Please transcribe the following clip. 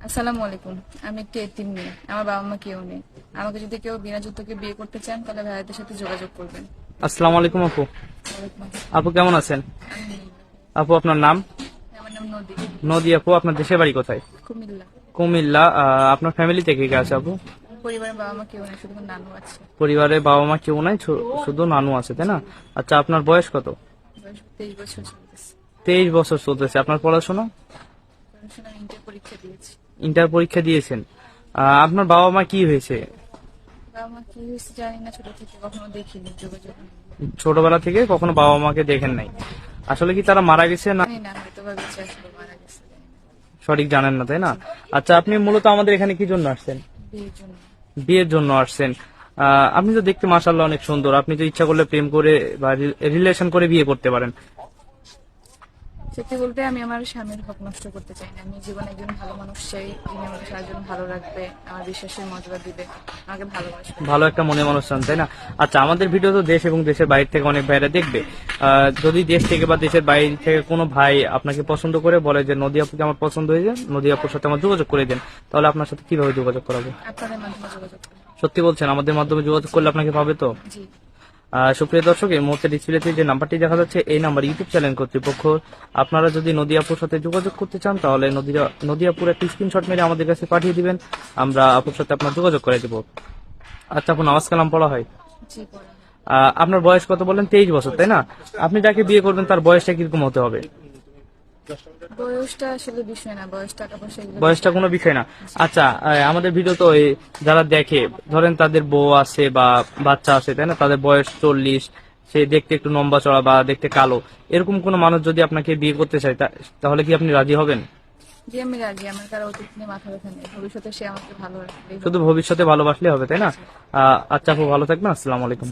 আসসালামু আলাইকুম। আমি একটি এতিম মেয়ে, আমার বাবা মা কেউ নেই। আমাকে যদি কেউ বিনা যৌতুকে বিয়ে করতে চান তাহলে ভাইয়াদের সাথে যোগাযোগ করবেন। আসসালামু আলাইকুম আপু। ওয়ালাইকুম আসসালাম। আপু কেমন আছেন? আমি আপু আপনার নাম? আমার নাম নদী। নদী। আপু আপনার দেশের বাড়ি কোথায়? কুমিল্লা। কুমিল্লা। আপনার ফ্যামিলিতে কে কে আছে আপু? পরিবারের বাবা মা কেউ নেই, শুধু আমার নানু আছে। পরিবারে বাবা মা কেউ নাই, শুধু নানু আছে, তাই না? আচ্ছা, আপনার বয়স কত? বয়স 23 বছর চলতেছে। 23 বছর চলতেছে। আপনার পড়াশোনা? পড়াশোনা ইন্টার পরীক্ষা দিয়েছি। ইন্টার পরীক্ষা দিয়েছেন। আপনার বাবা মা কি হয়েছে? বাবা মা কি হয়েছে জানি না, ছোট থেকে কখনো দেখিনি, যোগাযোগ নেই। ছোটবেলা থেকে কখনো বাবা মাকে দেখেন নাই? আসলে কি তারা মারা গেছে না জানি না, হয়তো বা বেঁচে আসবে, মারা গেছে জানি না। সঠিক জানেন না, তাই না? আচ্ছা, আপনি মূলত আমাদের এখানে কি জন্য আসছেন? বিয়ের জন্য। বিয়ের জন্য আসছেন। আপনি তো দেখতে মাশাআল্লাহ অনেক সুন্দর। আপনি তো ইচ্ছা করলে প্রেম করে বা রিলেশন করে বিয়ে করতে পারেন। সত্যি বলতে আমি আমার স্বামীর হক নষ্ট করতে চাই না। আমি জীবনে একজন ভালো মানুষ চাই, যিনি আমাকে সারাজীবন ভালো রাখবে, আমার বিশ্বাসের মর্যাদা দিবে, আমাকে ভালোবাসবে। ভালো একটা মনে মানুষ চান, তাই না? আচ্ছা, আমাদের ভিডিও তো দেশ এবং দেশের বাইরে থেকে অনেক ভাইরা দেখবে। যদি দেশ থেকে বা দেশের বাইরে থেকে কোনো ভাই আপনাকে পছন্দ করে বলে যে নদী আপুকে আমার পছন্দ হয়েছে, নদী আপুর সাথে আমার যোগাযোগ করে দেন, তাহলে আপনার সাথে কিভাবে যোগাযোগ করাবো? আপনাদের মাধ্যমে যোগাযোগ করুন। সত্যি বলছেন? আমাদের মাধ্যমে যোগাযোগ করলে আপনাকে পাবে তো? জি। সুপ্রিয় দর্শক, এই মুহূর্তে ডিসপ্লেতে যে নাম্বারটি দেখা যাচ্ছে এই নাম্বার ইউটিউব চ্যানেল কর্তৃপক্ষ। আপনারা যদি নদী আপুর সাথে যোগাযোগ করতে চান তাহলে নদী আপুর একটা স্ক্রিনশট মেরে আমাদের কাছে পাঠিয়ে দিবেন, আমরা আপুর সাথে আপনার যোগাযোগ করে দেবো। আচ্ছা আপু, নামাজ কালাম পড়া হয়? জি পড়া। আপনার বয়স কত বললেন? 23 বছর, তাই না? আপনি যাকে বিয়ে করবেন তার বয়সটা কিরকম হতে হবে? বয়সটা আসলে বিষয় না, বয়স টাকা পয়সা এগুলো বয়সটা বিষয় কোনো না। বিষয় না। আচ্ছা, আমাদের ভিডিও তো যারা দেখে, ধরেন তাদের বউ আছে বা বাচ্চা আছে, তাই না? তাদের বয়স 40, সে দেখতে একটু লম্বা চড়া বা দেখতে কালো, এরকম কোন মানুষ যদি আপনাকে বিয়ে করতে চায় তাহলে কি আপনি রাজি হবেন? জি আমি রাজি, আমার কারো অতীত নিয়ে মাথা ব্যথা নেই, ভবিষ্যতে সে আমাকে ভালো রাখবে। শুধু ভবিষ্যতে ভালোবাসলে হবে, তাই না? আচ্ছা আপু, ভালো থাকবেন। আসসালামু আলাইকুম।